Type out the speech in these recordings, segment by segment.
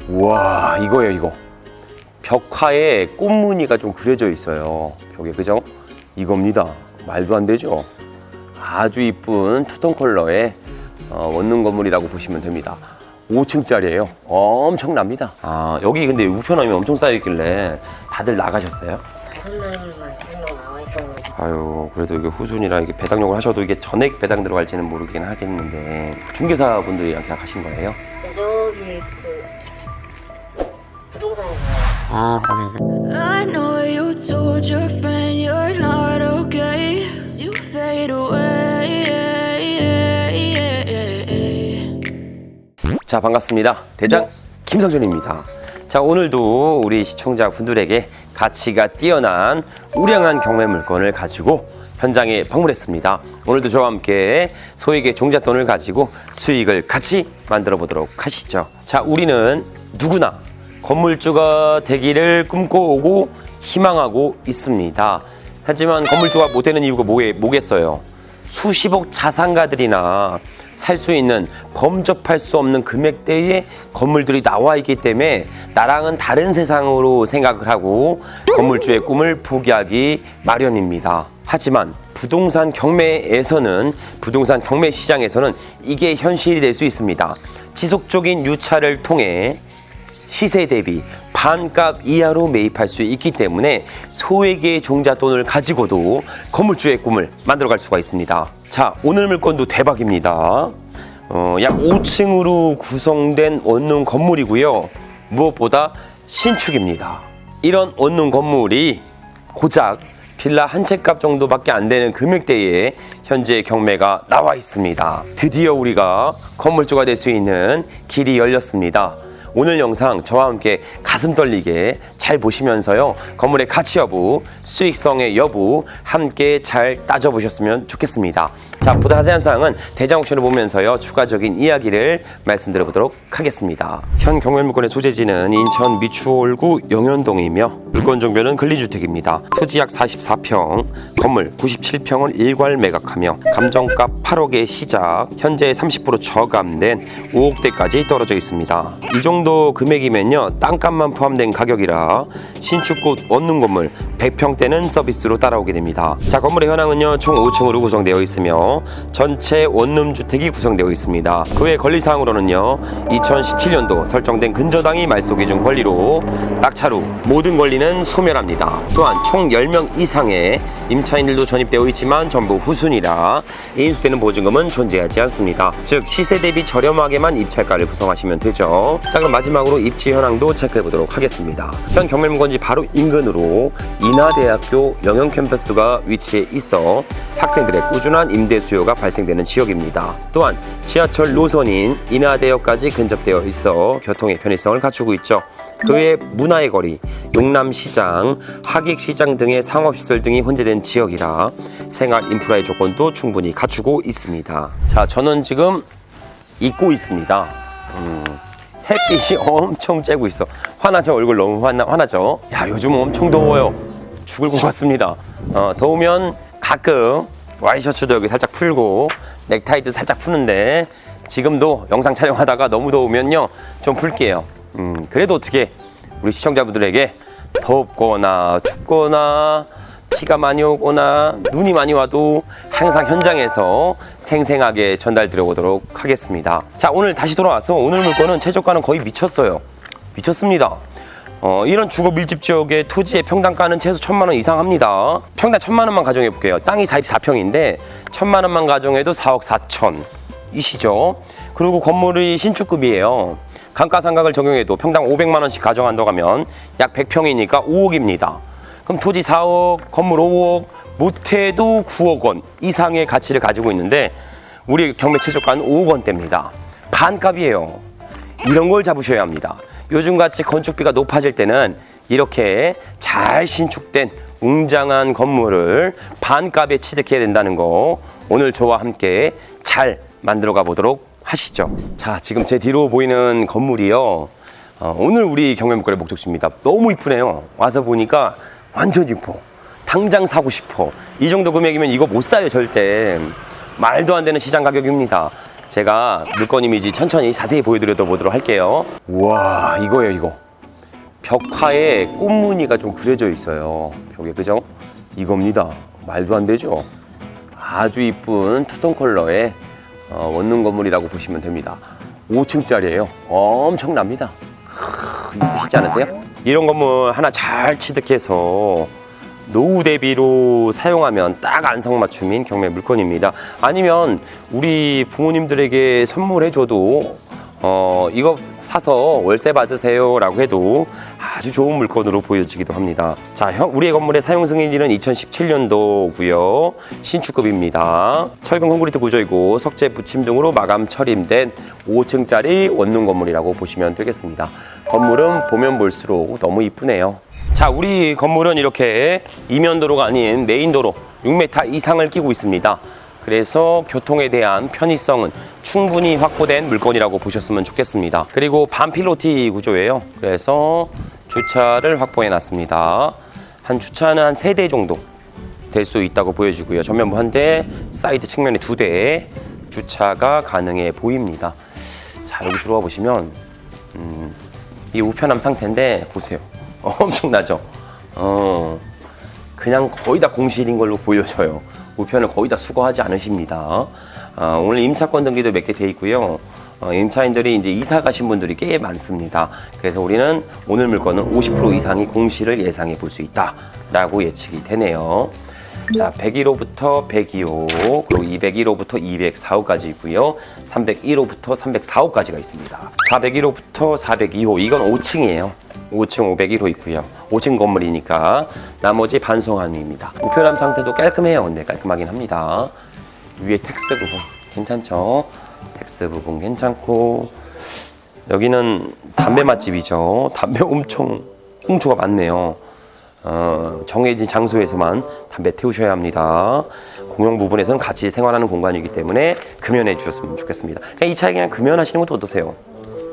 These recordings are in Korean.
우와, 이거예요, 이거. 벽화에 꽃무늬가 좀 그려져 있어요. 벽에, 그죠? 이겁니다. 말도 안 되죠? 아주 이쁜 투톤 컬러의 원룸 건물이라고 보시면 됩니다. 5층짜리예요. 엄청납니다. 아, 여기 근데 우편함이 엄청 쌓여있길래 다들 나가셨어요? 5명만 계속 나와있고. 아유, 그래도 이게 후순이라 이게 배당용을 하셔도 이게 전액 배당 들어갈지는 모르긴 하겠는데 중개사분들이랑 계약하신 거예요? 근데 저기 그 부동산에서. 아, 거기서. I know you told your friend you're not okay. You fade away. 자, 반갑습니다. 대장 김성준입니다. 자, 오늘도 우리 시청자분들에게 가치가 뛰어난 우량한 경매 물건을 가지고 현장에 방문했습니다. 오늘도 저와 함께 소액의 종잣돈을 가지고 수익을 같이 만들어 보도록 하시죠. 자, 우리는 누구나 건물주가 되기를 꿈꿔오고 희망하고 있습니다. 하지만 건물주가 못 되는 이유가 뭐겠어요? 수십억 자산가들이나 살 수 있는 범접할 수 없는 금액대의 건물들이 나와 있기 때문에 나랑은 다른 세상으로 생각을 하고 건물주의 꿈을 포기하기 마련입니다. 하지만 부동산 경매 시장에서는 이게 현실이 될 수 있습니다. 지속적인 유찰을 통해 시세 대비 반값 이하로 매입할 수 있기 때문에 소액의 종잣돈을 가지고도 건물주의 꿈을 만들어갈 수가 있습니다. 자, 오늘 물건도 대박입니다. 약 5층으로 구성된 원룸 건물이고요. 무엇보다 신축입니다. 이런 원룸 건물이 고작 빌라 한 채 값 정도밖에 안 되는 금액대에 현재 경매가 나와 있습니다. 드디어 우리가 건물주가 될 수 있는 길이 열렸습니다. 오늘 영상 저와 함께 가슴 떨리게 잘 보시면서요, 건물의 가치 여부, 수익성의 여부 함께 잘 따져보셨으면 좋겠습니다. 자, 보다 자세한 사항은 대장 옥션을 보면서요, 추가적인 이야기를 말씀드려 보도록 하겠습니다. 현 경매물건의 소재지는 인천 미추홀구 영현동이며 물건 종별은 근린주택입니다. 토지 약 44평, 건물 97평을 일괄 매각하며 감정가 8억의 시작, 현재 30% 저감된 5억대까지 떨어져 있습니다. 이 정도 금액이면요, 땅값만 포함된 가격이라 신축급 원룸 건물 100평대는 서비스로 따라오게 됩니다. 자, 건물의 현황은요, 총 5층으로 구성되어 있으며 전체 원룸 주택이 구성되어 있습니다. 그 외 권리사항으로는요, 2017년도 설정된 근저당이 말소기준 권리로 낙찰 후 모든 권리는 소멸합니다. 또한 총 10명 이상의 임차인들도 전입되어 있지만 전부 후순이라 인수되는 보증금은 존재하지 않습니다. 즉 시세 대비 저렴하게만 입찰가를 구성하시면 되죠. 자, 그럼 마지막으로 입지 현황도 체크해 보도록 하겠습니다. 현 경매물건지 바로 인근으로 인하대학교 영현 캠퍼스가 위치해 있어 학생들의 꾸준한 임대 수요가 발생되는 지역입니다. 또한 지하철 노선인 인하대역까지 근접되어 있어 교통의 편의성을 갖추고 있죠. 그 외에 문화의 거리, 용남시장, 하객시장 등의 상업시설 등이 혼재된 지역이라 생활 인프라의 조건도 충분히 갖추고 있습니다. 자, 저는 지금 입고 있습니다. 햇빛이 엄청 쬐고 있어. 화나죠? 얼굴 너무 화나죠? 야, 요즘 엄청 더워요. 죽을 것 같습니다. 더우면 가끔 와이셔츠도 여기 살짝 풀고 넥타이도 살짝 푸는데 지금도 영상 촬영하다가 너무 더우면요, 좀 풀게요. 그래도 어떻게 우리 시청자분들에게 덥거나 춥거나 비가 많이 오거나 눈이 많이 와도 항상 현장에서 생생하게 전달드려 보도록 하겠습니다. 자, 오늘 다시 돌아와서 오늘 물건은 최저가는 거의 미쳤어요. 미쳤습니다. 이런 주거 밀집 지역의 토지의 평당가는 최소 1,000만 원 이상 합니다. 평당 1,000만 원만 가정해 볼게요. 땅이 44평인데 1,000만 원만 가정해도 4억 4천 이시죠. 그리고 건물이 신축급이에요. 감가상각을 적용해도 평당 500만 원씩 가정한다고 하면 약 100평이니까 5억입니다. 그럼 토지 4억, 건물 5억, 못해도 9억 원 이상의 가치를 가지고 있는데 우리 경매 최저가는 5억 원대입니다. 반값이에요. 이런 걸 잡으셔야 합니다. 요즘같이 건축비가 높아질 때는 이렇게 잘 신축된 웅장한 건물을 반값에 취득해야 된다는 거 오늘 저와 함께 잘 만들어 가 보도록 하시죠. 자, 지금 제 뒤로 보이는 건물이요, 오늘 우리 경매물건의 목적지입니다. 너무 이쁘네요. 와서 보니까 완전 이뻐. 당장 사고 싶어. 이 정도 금액이면 이거 못 사요, 절대. 말도 안 되는 시장 가격입니다. 제가 물건 이미지 천천히 자세히 보여드려 보도록 할게요. 우와, 이거예요, 이거. 벽화에 꽃무늬가 좀 그려져 있어요. 벽에, 그죠? 이겁니다. 말도 안 되죠? 아주 이쁜 투톤 컬러의 원룸 건물이라고 보시면 됩니다. 5층짜리예요. 엄청납니다. 이쁘시지 않으세요? 이런 건물 하나 잘 취득해서 노후 대비로 사용하면 딱 안성맞춤인 경매 물건입니다. 아니면 우리 부모님들에게 선물해줘도 이거 사서 월세 받으세요 라고 해도 아주 좋은 물건으로 보여지기도 합니다. 자, 우리의 건물의 사용 승인일은 2017년도고요. 신축급입니다. 철근 콘크리트 구조이고 석재 붙임 등으로 마감 처리된 5층짜리 원룸 건물이라고 보시면 되겠습니다. 건물은 보면 볼수록 너무 이쁘네요. 자, 우리 건물은 이렇게 이면도로가 아닌 메인도로 6m 이상을 끼고 있습니다. 그래서 교통에 대한 편의성은 충분히 확보된 물건이라고 보셨으면 좋겠습니다. 그리고 반필로티 구조예요. 그래서 주차를 확보해 놨습니다. 한 주차는 한 3대 정도 될 수 있다고 보여지고요. 전면부 1대, 사이드 측면에 2대 주차가 가능해 보입니다. 자, 여기 들어와 보시면 이 우편함 상태인데 보세요. 엄청나죠? 그냥 거의 다 공실인 걸로 보여져요. 우편을 거의 다 수거하지 않으십니다. 오늘 임차권 등기도 몇 개 돼 있고요. 임차인들이 이제 이사 가신 분들이 꽤 많습니다. 그래서 우리는 오늘 물건은 50% 이상이 공실을 예상해 볼 수 있다라고 예측이 되네요. 자, 101호부터 102호, 그리고 201호부터 204호까지 있고요. 301호부터 304호까지가 있습니다. 401호부터 402호, 이건 5층이에요. 5층 501호 있고요. 5층 건물이니까 나머지 반송함입니다. 우편함 상태도 깔끔해요. 근데 깔끔하긴 합니다. 위에 텍스 부분 괜찮죠? 텍스 부분 괜찮고, 여기는 담배 맛집이죠. 담배 엄청 홍초가 많네요. 정해진 장소에서만 담배 태우셔야 합니다. 공용 부분에서는 같이 생활하는 공간이기 때문에 금연해 주셨으면 좋겠습니다. 이 차에 그냥 금연하시는 것도 어떠세요?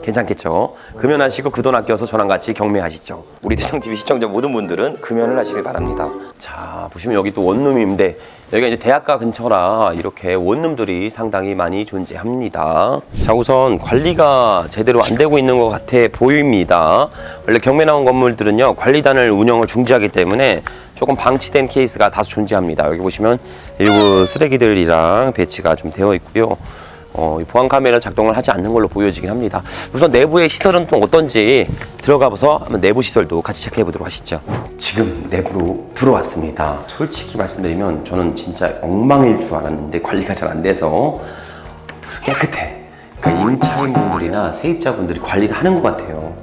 괜찮겠죠? 금연하시고 그 돈 아껴서 저랑 같이 경매하시죠. 우리 대성TV 시청자 모든 분들은 금연을 하시길 바랍니다. 자, 보시면 여기 또 원룸인데 여기가 이제 대학가 근처라 이렇게 원룸들이 상당히 많이 존재합니다. 자, 우선 관리가 제대로 안 되고 있는 것 같아 보입니다. 원래 경매 나온 건물들은요, 관리단을 운영을 중지하기 때문에 조금 방치된 케이스가 다소 존재합니다. 여기 보시면 일부 쓰레기들이랑 배치가 좀 되어 있고요. 보안 카메라 작동을 하지 않는 걸로 보여지긴 합니다. 우선 내부의 시설은 또 어떤지 들어가서 한번 내부 시설도 같이 체크해 보도록 하시죠. 지금 내부로 들어왔습니다. 솔직히 말씀드리면 저는 진짜 엉망일 줄 알았는데 관리가 잘 안 돼서 깨끗해. 그러니까 임차인분들이나 세입자분들이 관리를 하는 것 같아요.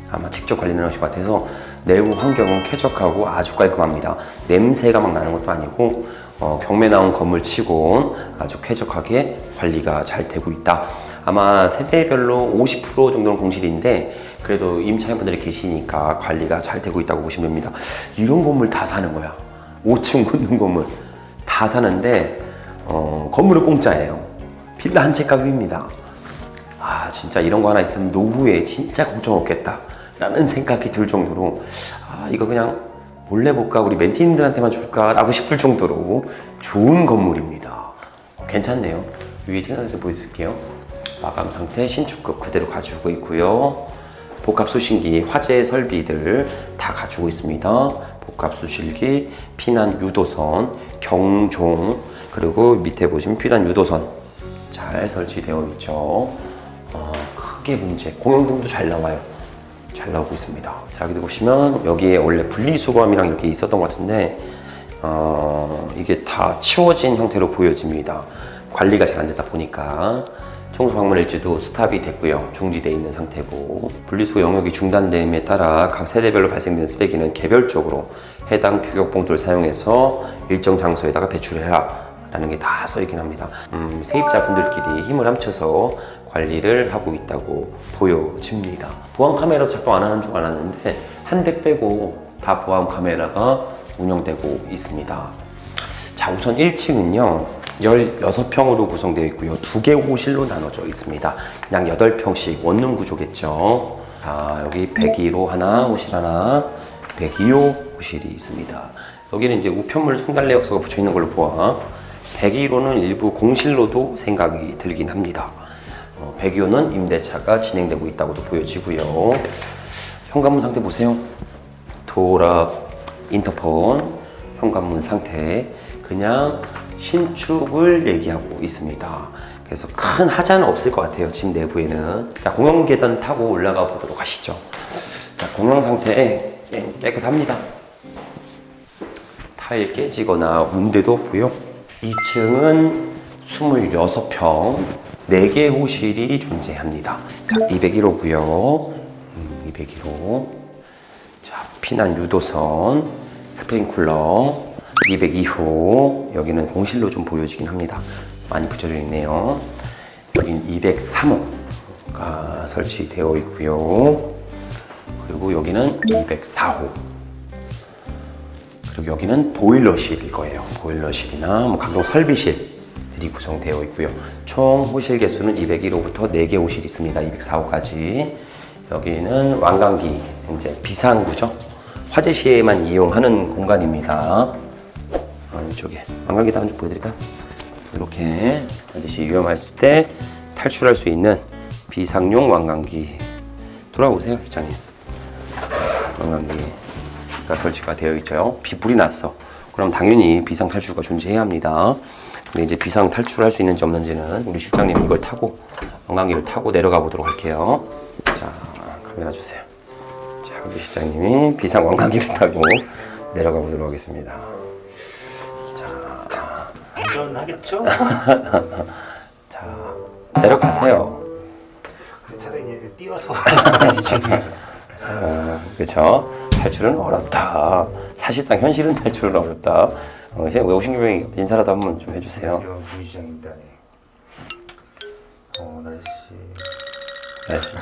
아마 직접 관리를 하실 것 같아서 내부 환경은 쾌적하고 아주 깔끔합니다. 냄새가 막 나는 것도 아니고 경매 나온 건물 치곤 아주 쾌적하게 관리가 잘 되고 있다. 아마 세대별로 50% 정도는 공실인데 그래도 임차인분들이 계시니까 관리가 잘 되고 있다고 보시면 됩니다. 이런 건물 다 사는 거야. 5층 원룸 건물 다 사는데 건물은 공짜예요. 빌라 한 채 값입니다. 아, 진짜 이런 거 하나 있으면 노후에 진짜 걱정 없겠다 라는 생각이 들 정도로, 이거 그냥 몰래 볼까, 우리 멘티님들한테만 줄까 라고 싶을 정도로 좋은 건물입니다. 괜찮네요. 위에 튀어나와서 보여드릴게요. 마감 상태 신축급 그대로 가지고 있고요. 복합 수신기, 화재 설비들 다 가지고 있습니다. 복합 수실기, 피난 유도선, 경종, 그리고 밑에 보시면 피난 유도선 잘 설치되어 있죠. 크게 문제, 공용등도 잘 나와요. 잘 나오고 있습니다. 자, 여기 보시면 여기에 원래 분리수거함이랑 이렇게 있었던 것 같은데 이게 다 치워진 형태로 보여집니다. 관리가 잘 안 되다 보니까 청소 방문 일지도 스탑이 됐고요. 중지되어 있는 상태고, 분리수거 영역이 중단됨에 따라 각 세대별로 발생된 쓰레기는 개별적으로 해당 규격 봉투를 사용해서 일정 장소에다가 배출해라 라는 게 다 써있긴 합니다. 세입자분들끼리 힘을 합쳐서 관리를 하고 있다고 보여집니다. 보안 카메라 작동 안 하는 줄 알았는데 한 대 빼고 다 보안 카메라가 운영되고 있습니다. 자, 우선 1층은요 16평으로 구성되어 있고요. 2개 호실로 나눠져 있습니다. 약 8평씩 원룸 구조겠죠. 자, 여기 102호 하나, 호실 하나, 102호 호실이 있습니다. 여기는 이제 우편물 손달래 엽서가 붙여 있는 걸로 보아 102호는 일부 공실로도 생각이 들긴 합니다. 배기호는 임대차가 진행되고 있다고도 보여지고요. 현관문 상태 보세요. 도어락, 인터폰, 현관문 상태 그냥 신축을 얘기하고 있습니다. 그래서 큰 하자는 없을 것 같아요. 집 내부에는. 자, 공용 계단 타고 올라가 보도록 하시죠. 자, 공용 상태 깨끗합니다. 타일 깨지거나 문제도 없고요. 2층은 26평 4개 호실이 존재합니다. 자, 201호고요. 201호. 자, 피난 유도선, 스프링쿨러. 202호. 여기는 공실로 좀 보여지긴 합니다. 많이 붙여져 있네요. 여기는 203호가 설치되어 있고요. 그리고 여기는 204호. 그리고 여기는 보일러실일 거예요. 보일러실이나 뭐 각종 설비실들이 구성되어 있고요. 총 호실 개수는 201호부터 4개 호실이 있습니다. 204호까지. 여기는 완강기, 이제 비상구죠. 화재 시에만 이용하는 공간입니다. 이쪽에 완강기 다음 좀 보여드릴까요? 이렇게 아저씨 위험했을 때 탈출할 수 있는 비상용 완강기. 돌아오세요, 실장님. 완강기가 설치가 되어 있죠. 불이 났어. 그럼 당연히 비상 탈출구가 존재해야 합니다. 근데 이제 비상 탈출할 수 있는지 없는지는 우리 실장님이 이걸 타고 완강기를 타고 내려가 보도록 할게요. 자, 카메라 주세요. 자, 우리 실장님이 비상 완강기를 타고 내려가 보도록 하겠습니다. 안전하겠죠? 자, 내려가세요. 차라리 뛰어서 그렇죠. 탈출은 어렵다. 사실상 현실은 탈출은 어렵다. 왜 오신규병이 인사라도 한번 좀 해주세요. 문시장입니다. 날씨.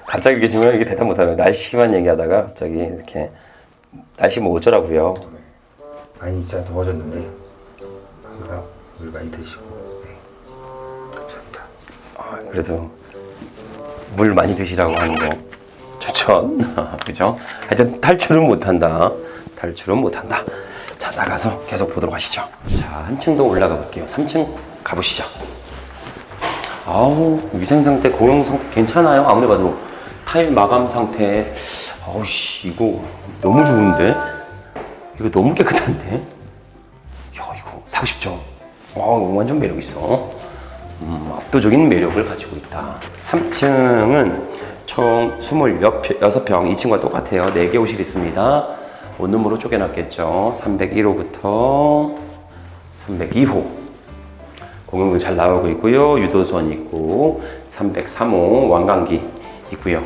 갑자기 이렇게 질문을 이렇게 대답 못하네요. 날씨만 얘기하다가 갑자기 이렇게 날씨 뭐 어쩌라고요. 많이 진짜 더워졌는데 항상 물 많이 드시고 감사합니다. 그래도 물 많이 드시라고 하는 거 좋죠. 그죠? 하여튼 탈출은 못한다. 탈출은 못한다. 자, 나가서 계속 보도록 하시죠. 자, 한 층 더 올라가 볼게요. 3층 가보시죠. 아우, 위생 상태, 공용 상태 괜찮아요. 아무리 봐도 타일 마감 상태. 아우씨, 이거 너무 좋은데? 이거 너무 깨끗한데? 야, 이거 사고 싶죠? 완전 매력 있어. 압도적인 매력을 가지고 있다. 3층은 총 26평, 2층과 똑같아요. 4개 호실이 있습니다. 원룸으로 쪼개놨겠죠. 301호부터 302호. 공용도 잘 나오고 있고요. 유도선 있고, 303호 완강기 있고요.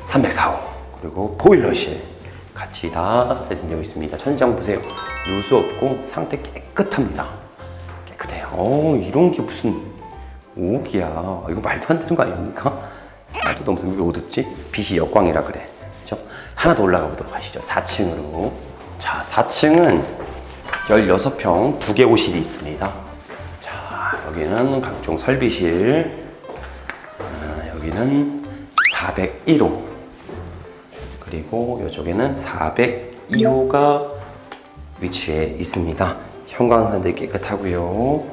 304호. 그리고 보일러실 같이 다 세팅되어 있습니다. 천장 보세요. 누수 없고 상태 깨끗합니다. 깨끗해요. 이런 게 무슨 오기야. 이거 말도 안 되는 거 아닙니까? 나도 너무 왜 어둡지? 빛이 역광이라 그래. 그죠? 하나 더 올라가 보도록 하시죠. 4층으로. 자, 4층은 16평 2개 호실이 있습니다. 자, 여기는 각종 설비실. 여기는 401호. 그리고 이쪽에는 402호가 위치해 있습니다. 현관상도 깨끗하고요.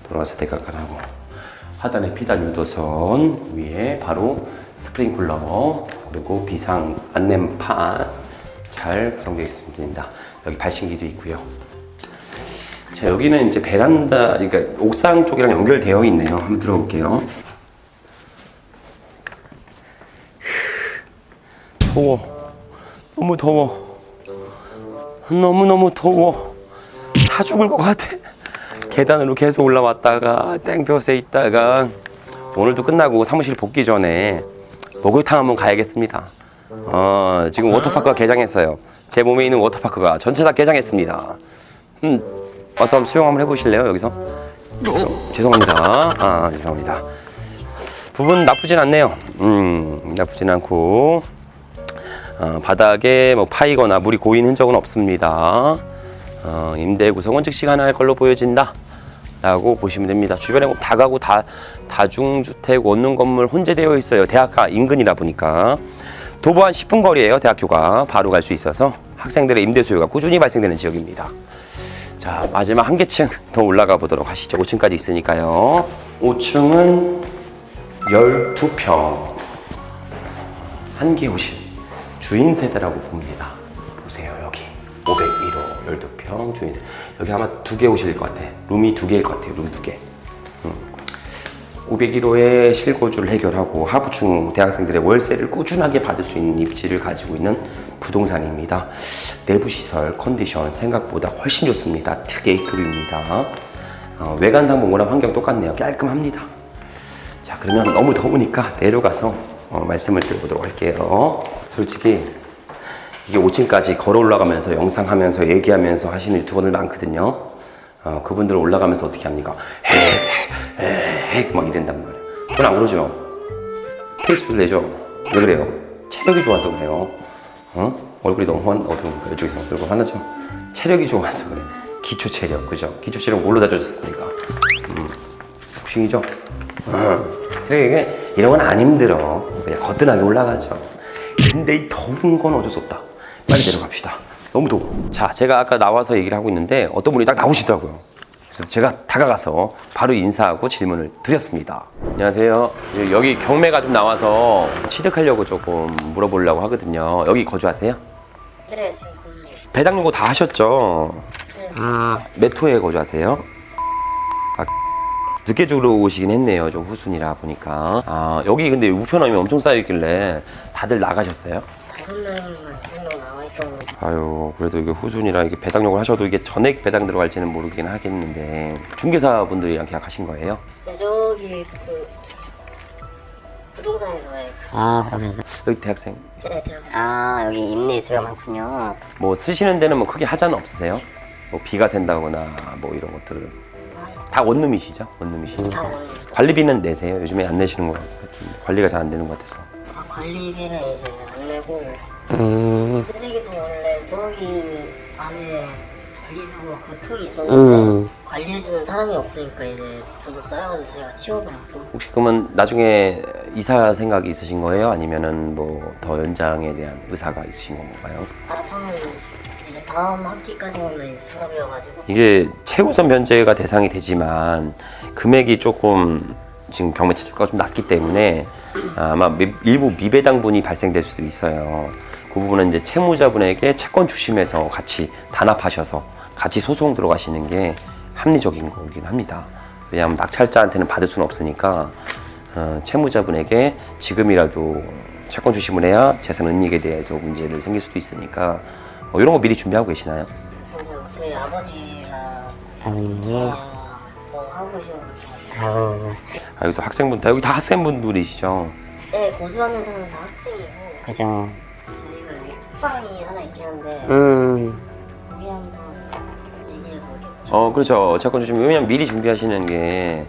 돌아가서 깨끗하고. 하단에 피단 유도선, 위에 바로 스프링쿨러, 그리고 비상 안내판 잘 구성되어 있습니다. 여기 발신기도 있고요. 자, 여기는 이제 베란다, 그러니까 옥상 쪽이랑 연결되어 있네요. 한번 들어볼게요. 더워. 너무 더워. 너무너무 더워. 다 죽을 것 같아. 계단으로 계속 올라왔다가 땡볕에 있다가 오늘도 끝나고 사무실 복귀 전에 목욕탕 한번 가야겠습니다. 지금 워터파크가 개장했어요. 제 몸에 있는 워터파크가 전체 다 개장했습니다. 와서 수영 한번 해보실래요? 여기서? 죄송합니다. 죄송합니다. 부분 나쁘진 않네요. 나쁘진 않고 바닥에 뭐 파이거나 물이 고인 흔적은 없습니다. 임대 구성은 즉시 가능할 걸로 보여진다 라고 보시면 됩니다. 주변에 뭐 다가구 다중주택 원룸 건물 혼재되어 있어요. 대학가 인근이라 보니까. 도보 한 10분 거리에요. 대학교가 바로 갈 수 있어서 학생들의 임대 수요가 꾸준히 발생되는 지역입니다. 자, 자, 마지막 한 개층 더 올라가 보도록 하시죠. 5층까지 있으니까요. 5층은 12평. 한 개 호실. 주인 세대라고 봅니다. 보세요, 여기. 501호 12평 주인 세대. 여기 아마 2개 호실일 것 같아. 룸이 2개일 것 같아요. 룸 2개. 501호의 실거주를 해결하고 하부층 대학생들의 월세를 꾸준하게 받을 수 있는 입지를 가지고 있는 부동산입니다. 내부 시설 컨디션 생각보다 훨씬 좋습니다. 특 A급입니다. 외관상 보거나 환경 똑같네요. 깔끔합니다. 자, 그러면 너무 더우니까 내려가서 말씀을 드려보도록 할게요. 솔직히 이게 5층까지 걸어 올라가면서 영상하면서 얘기하면서 하시는 유튜버들 많거든요. 그분들 올라가면서 어떻게 합니까? 막 이런단 말이에요. 그건 안 그러죠. 페이스북 내죠. 왜 그래요? 체력이 좋아서 그래요. 얼굴이 너무 어두우니까 이쪽에서 얼굴 화나죠. 체력이 좋아서 그래. 기초 체력, 그죠? 기초 체력 뭘로 다졌습니까? 복싱이죠. 체력이 이런 건 안 힘들어. 그냥 거뜬하게 올라가죠. 근데 이 더운 건 어쩔 수 없다. 빨리 내려갑시다. 너무 더워. 자, 제가 아까 나와서 얘기를 하고 있는데 어떤 분이 딱 나오시더라고요. 그래서 제가 다가가서 바로 인사하고 질문을 드렸습니다. 안녕하세요. 여기 경매가 좀 나와서 취득하려고 조금 물어보려고 하거든요. 여기 거주하세요? 네, 지금 거주. 배당 요구 다 하셨죠? 몇 호에 거주하세요? 늦게 들어오시긴 했네요. 좀 후순이라 보니까. 여기 근데 우편함이 엄청 쌓여있길래 다들 나가셨어요? 5명만 정도 나와 있던. 아유, 그래도 이게 후순이라 이게 배당 요구를 하셔도 이게 전액 배당 들어갈지는 모르긴 하겠는데 중개사 분들이랑 계약하신 거예요? 네, 저기 그 부동산에서 해. 그러면서 여기 대학생 네, 대학. 여기 임대 수요가 많군요. 뭐 쓰시는 데는 뭐 크게 하자는 없으세요? 뭐 비가 샌다거나 뭐 이런 것들을 다 원룸이시죠? 원룸이시죠? 다 오는. 관리비는 내세요? 요즘에 안 내시는 것 같아요. 관리가 잘 안 되는 것 같아서. 관리비는 이제 안 내고 쓰레기도 원래 저기 안에 분리수거 그 통이 있었는데 관리해주는 사람이 없으니까 이제 저도 쌓여가지고 저희가 치워버렸고. 혹시 그러면 나중에 이사 생각이 있으신 거예요? 아니면은 뭐 더 연장에 대한 의사가 있으신 건가요? 저는 이제 다음 학기까지만 이제 졸업이어가지고. 이게 최우선 변제가 대상이 되지만 금액이 조금 지금 경매 채집가가 좀 낮기 때문에 아마 일부 미배당분이 발생될 수도 있어요. 그 부분은 이제 채무자분에게 채권 주심해서 같이 단합하셔서 같이 소송 들어가시는 게 합리적인 거긴 합니다. 왜냐하면 낙찰자한테는 받을 수는 없으니까 채무자분에게 지금이라도 채권 주심을 해야 재산 은닉에 대해서 문제를 생길 수도 있으니까 이런 거 미리 준비하고 계시나요? 그래서 저희 아버지가 아버님, 뭐 하고 계신 것 같아요. 여기 또 학생분 다 여기 다 학생분들이시죠? 네, 거주하는 사람은 다 학생이고 그죠. 저희가 여기 톡방이 하나 있긴 한데 거기 한번 얘기해보죠. 그렇죠. 채권 주시면 왜냐면 미리 준비하시는 게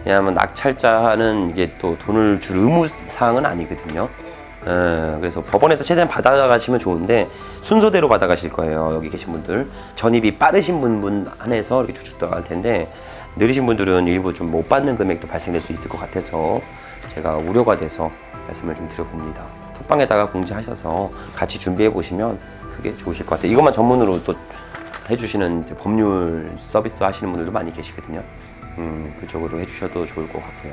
왜냐하면 낙찰자는 이게 또 돈을 줄 의무 사항은 아니거든요. 그래서 법원에서 최대한 받아가시면 좋은데 순서대로 받아가실 거예요. 여기 계신 분들 전입이 빠르신 분만 한해서 이렇게 쭉쭉 들어갈 텐데 느리신 분들은 일부 좀 못 받는 금액도 발생될 수 있을 것 같아서 제가 우려가 돼서 말씀을 좀 드려봅니다. 톡방에다가 공지하셔서 같이 준비해 보시면 그게 좋으실 것 같아요. 이것만 전문으로 또 해주시는 이제 법률 서비스 하시는 분들도 많이 계시거든요. 그쪽으로 해주셔도 좋을 것 같고요.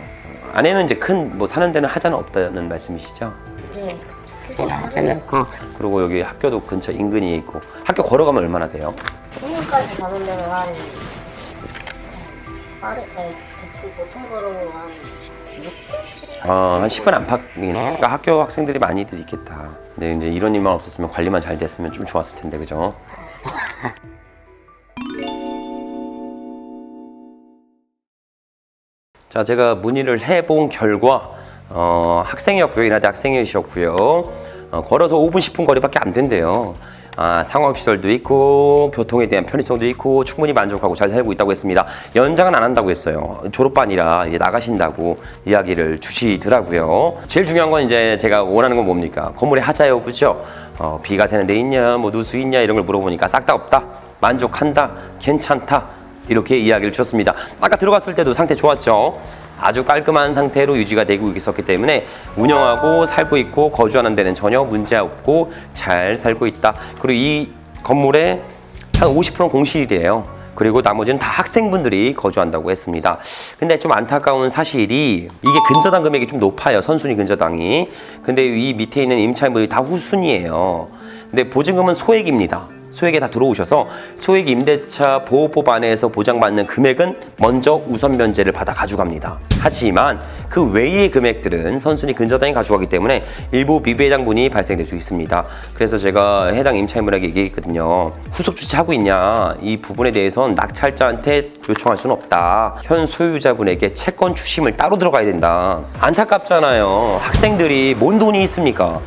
안에는 이제 큰 뭐 사는 데는 하자는 없다는 말씀이시죠? 네, 하자놓고 그리고 여기 학교도 근처 인근에 있고 학교 걸어가면 얼마나 돼요? 중국까지 가는 데는 한 대충 보통 걸어오면 한 6분, 7분? 한 10분 안팎이네. 그러니까 학교 학생들이 많이들 있겠다. 근데 이제 이런 일만 없었으면 관리만 잘 됐으면 좀 좋았을 텐데, 그죠? 자, 제가 문의를 해본 결과 학생이었고요. 인하대 학생이셨고요. 걸어서 5분, 10분 거리밖에 안 된대요. 상업시설도 있고 교통에 대한 편의성도 있고 충분히 만족하고 잘 살고 있다고 했습니다. 연장은 안 한다고 했어요. 졸업반이라 이제 나가신다고 이야기를 주시더라고요. 제일 중요한 건 이제 제가 원하는 건 뭡니까? 건물의 하자 여부죠. 비가 새는 데 있냐, 뭐 누수 있냐 이런 걸 물어보니까 싹 다 없다. 만족한다. 괜찮다. 이렇게 이야기를 주셨습니다. 아까 들어갔을 때도 상태 좋았죠. 아주 깔끔한 상태로 유지가 되고 있었기 때문에 운영하고 살고 있고 거주하는 데는 전혀 문제 없고 잘 살고 있다. 그리고 이 건물에 한 50%는 공실이에요. 그리고 나머지는 다 학생분들이 거주한다고 했습니다. 근데 좀 안타까운 사실이 이게 근저당 금액이 좀 높아요. 선순위 근저당이. 근데 이 밑에 있는 임차인분들이 다 후순위예요. 근데 보증금은 소액입니다. 소액에 다 들어오셔서 소액 임대차 보호법 안에서 보장받는 금액은 먼저 우선 면제를 받아 가져갑니다. 하지만 그 외의 금액들은 선순위 근저당이 가져가기 때문에 일부 미배당분이 발생될 수 있습니다. 그래서 제가 해당 임차인분에게 얘기했거든요. 후속 조치하고 있냐? 이 부분에 대해서는 낙찰자한테 요청할 수는 없다. 현 소유자분에게 채권 추심을 따로 들어가야 된다. 안타깝잖아요. 학생들이 뭔 돈이 있습니까?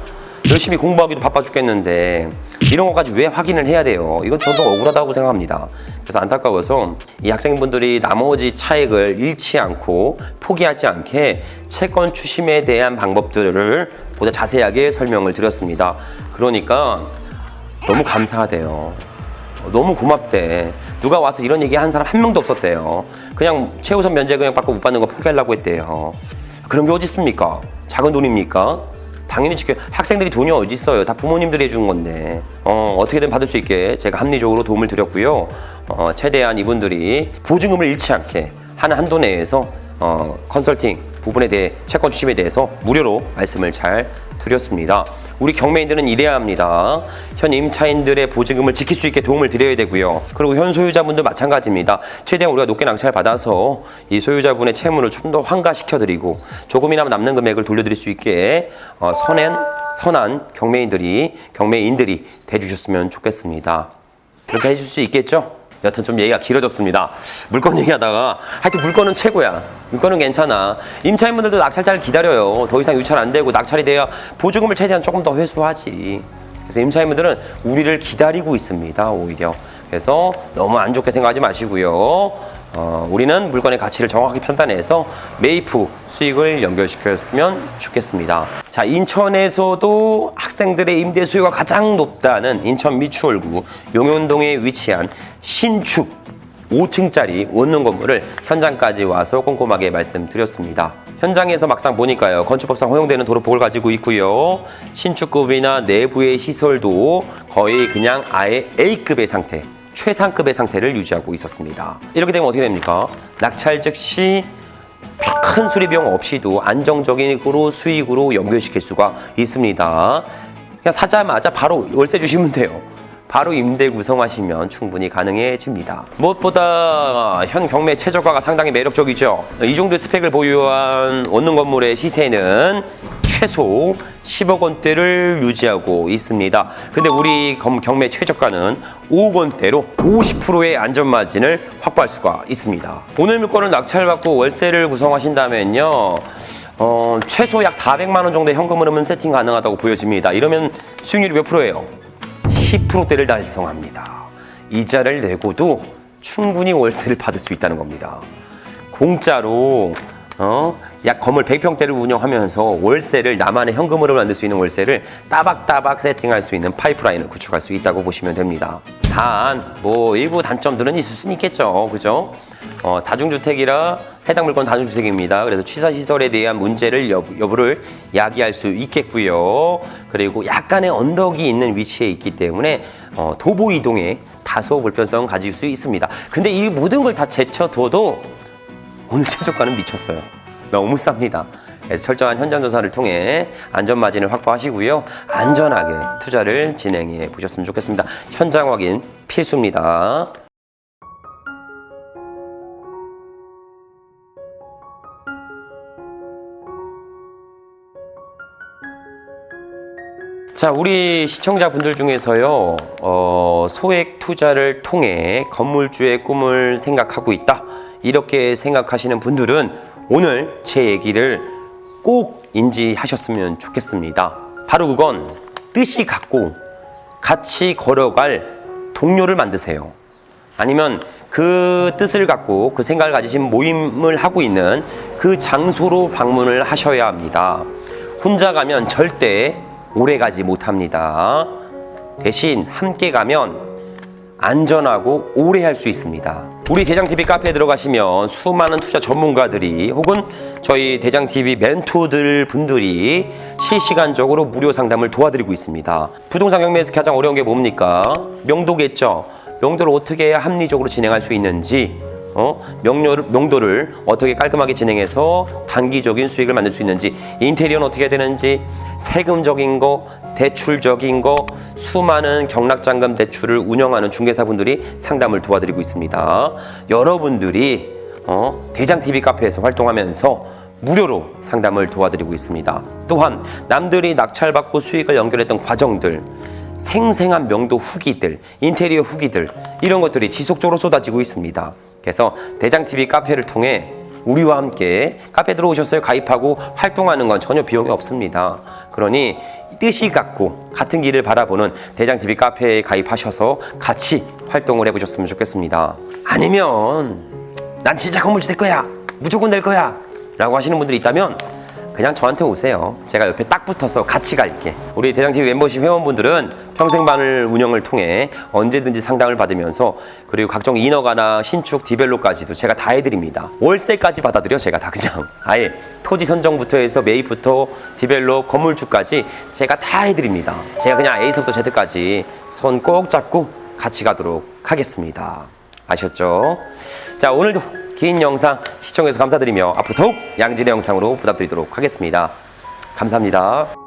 열심히 공부하기도 바빠 죽겠는데 이런 것까지 왜 확인을 해야 돼요? 이건 저도 억울하다고 생각합니다. 그래서 안타까워서 이 학생분들이 나머지 차액을 잃지 않고 포기하지 않게 채권 추심에 대한 방법들을 보다 자세하게 설명을 드렸습니다. 그러니까 너무 감사하대요. 너무 고맙대. 누가 와서 이런 얘기 한 사람 한 명도 없었대요. 그냥 최우선 면제 금액 받고 못 받는 거 포기하려고 했대요. 그런 게 어디 있습니까? 작은 돈입니까? 당연히 지켜. 학생들이 돈이 어디 있어요? 다 부모님들이 해준 건데 어떻게든 받을 수 있게 제가 합리적으로 도움을 드렸고요. 최대한 이분들이 보증금을 잃지 않게 하는 한도 내에서 컨설팅 부분에 대해 채권 추심에 대해서 무료로 말씀을 잘 드렸습니다. 우리 경매인들은 이래야 합니다. 현 임차인들의 보증금을 지킬 수 있게 도움을 드려야 되고요. 그리고 현 소유자분도 마찬가지입니다. 최대한 우리가 높게 낙찰 받아서 이 소유자분의 채무를 좀 더 환가시켜드리고 조금이나마 남는 금액을 돌려드릴 수 있게 선한 경매인들이 돼주셨으면 좋겠습니다. 그렇게 해줄 수 있겠죠? 여튼 좀 얘기가 길어졌습니다. 물건 얘기하다가 하여튼 물건은 최고야. 물건은 괜찮아. 임차인분들도 낙찰자를 기다려요. 더 이상 유찰 안 되고 낙찰이 돼야 보증금을 최대한 조금 더 회수하지. 그래서 임차인분들은 우리를 기다리고 있습니다. 오히려. 그래서 너무 안 좋게 생각하지 마시고요. 우리는 물건의 가치를 정확하게 판단해서 매입 후 수익을 연결시켰으면 좋겠습니다. 자, 인천에서도 학생들의 임대 수요가 가장 높다는 인천 미추홀구 용현동에 위치한 신축 5층짜리 원룸 건물을 현장까지 와서 꼼꼼하게 말씀드렸습니다. 현장에서 막상 보니까요, 건축법상 허용되는 도로폭을 가지고 있고요. 신축급이나 내부의 시설도 거의 그냥 아예 A급의 상태, 최상급의 상태를 유지하고 있었습니다. 이렇게 되면 어떻게 됩니까? 낙찰 즉시 큰 수리비용 없이도 안정적으로 수익으로 연결시킬 수가 있습니다. 그냥 사자마자 바로 월세 주시면 돼요. 바로 임대 구성하시면 충분히 가능해집니다. 무엇보다 현 경매 최저가가 상당히 매력적이죠. 이 정도의 스펙을 보유한 원룸 건물의 시세는 최소 10억 원대를 유지하고 있습니다. 근데 우리 경매 최저가는 5억 원대로 50%의 안전마진을 확보할 수가 있습니다. 오늘 물건을 낙찰받고 월세를 구성하신다면요, 최소 약 400만 원 정도의 현금 흐름은 세팅 가능하다고 보여집니다. 이러면 수익률이 몇 프로예요? 10%대를 달성합니다. 이자를 내고도 충분히 월세를 받을 수 있다는 겁니다. 공짜로 약 건물 100평대를 운영하면서 월세를, 나만의 현금으로 만들 수 있는 월세를 따박따박 세팅할 수 있는 파이프라인을 구축할 수 있다고 보시면 됩니다. 단 일부 단점들은 있을 수는 있겠죠. 그죠? 다중주택이라 해당 물건 다중주택입니다. 그래서 취사시설에 대한 문제를 여부를 야기할 수 있겠고요. 그리고 약간의 언덕이 있는 위치에 있기 때문에 도보 이동에 다소 불편성을 가질 수 있습니다. 근데 이 모든 걸 다 제쳐둬도 오늘 최저가는 미쳤어요. 너무 쌉니다. 그래서 철저한 현장 조사를 통해 안전 마진을 확보하시고요. 안전하게 투자를 진행해 보셨으면 좋겠습니다. 현장 확인 필수입니다. 자, 우리 시청자분들 중에서요, 소액 투자를 통해 건물주의 꿈을 생각하고 있다, 이렇게 생각하시는 분들은 오늘 제 얘기를 꼭 인지하셨으면 좋겠습니다. 바로 그건 뜻이 같고 같이 걸어갈 동료를 만드세요. 아니면 그 뜻을 갖고 그 생각을 가지신 모임을 하고 있는 그 장소로 방문을 하셔야 합니다. 혼자 가면 절대 오래 가지 못합니다. 대신 함께 가면 안전하고 오래 할 수 있습니다. 우리 대장TV 카페에 들어가시면 수많은 투자 전문가들이 혹은 저희 대장TV 멘토들 분들이 실시간적으로 무료 상담을 도와드리고 있습니다. 부동산 경매에서 가장 어려운 게 뭡니까? 명도겠죠. 명도를 어떻게 해야 합리적으로 진행할 수 있는지, 명도를 어떻게 깔끔하게 진행해서 단기적인 수익을 만들 수 있는지, 인테리어는 어떻게 해야 되는지, 세금적인 거, 대출적인 거, 수많은 경락자금 대출을 운영하는 중개사분들이 상담을 도와드리고 있습니다. 여러분들이 대장TV 카페에서 활동하면서 무료로 상담을 도와드리고 있습니다. 또한 남들이 낙찰받고 수익을 연결했던 과정들, 생생한 명도 후기들, 인테리어 후기들, 이런 것들이 지속적으로 쏟아지고 있습니다. 그래서 대장TV 카페를 통해 우리와 함께 카페 들어오셨어요? 가입하고 활동하는 건 전혀 비용이 없습니다. 그러니 뜻이 같고 같은 길을 바라보는 대장TV 카페에 가입하셔서 같이 활동을 해보셨으면 좋겠습니다. 아니면 난 진짜 건물주 될 거야, 무조건 될 거야 라고 하시는 분들이 있다면 그냥 저한테 오세요. 제가 옆에 딱 붙어서 같이 갈게. 우리 대장TV 멤버십 회원분들은 평생반을 운영을 통해 언제든지 상담을 받으면서, 그리고 각종 인허가나 신축, 디벨롭까지도 제가 다 해드립니다. 월세까지 받아들여. 제가 다 그냥 아예 토지 선정부터 해서 매입부터 디벨롭, 건물주까지 제가 다 해드립니다. 제가 그냥 A서부터 Z까지 손 꼭 잡고 같이 가도록 하겠습니다. 아셨죠? 자, 오늘도 긴 영상 시청해주셔서 감사드리며 앞으로 더욱 양질의 영상으로 보답드리도록 하겠습니다. 감사합니다.